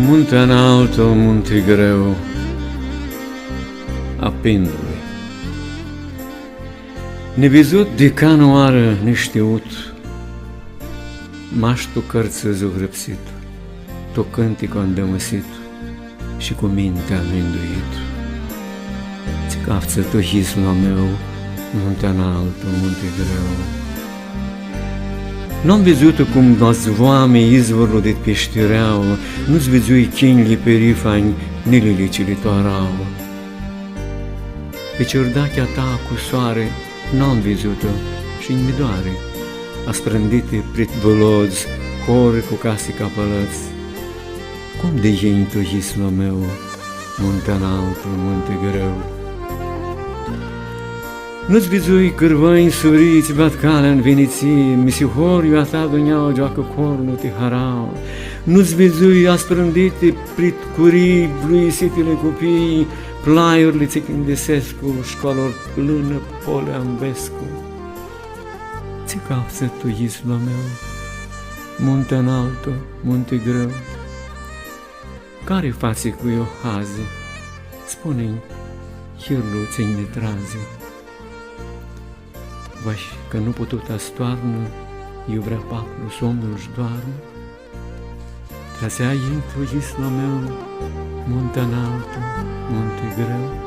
Munte înalto, munte greu, a pendului. Nevizut de canoară neștiut, maș tu cărță zugrăpsit, tu cântico îndămăsit și cu mintea înduit. Ți cafță tu hisla meu, munte înalto, munte greu. Nu-am văzut cum la zvoame izvorul de peștireau, nu-ți văzui chinli perifani, nilele ce le toarau. Pe ciordachea ta cu soare n-am văzut-o și-mi doare, asprândite prit băloți, hore cu case ca pălăți. Cum de iei tu hislo meu, munte înalto, munte greu? Nu-ți vizui cârvăini suriți bat calea în Veneție, misihoriu a ta duneau joacă cornul te harau. Nu-ți vizui asprândite prit curii, bluisitele copii, plaiurile ți chindesescu, școalor plână polea ambescu. Ți cauță tu isla meu, munte înalto, munte greu. Care faci cu eu hazi? Spune-i, hirlu ți-i netrazi. Vaș că nu pututa stoarnă, eu vrea pacul somnul-și doarnă. Trasea intru isla meu, munte înalto, munte greu.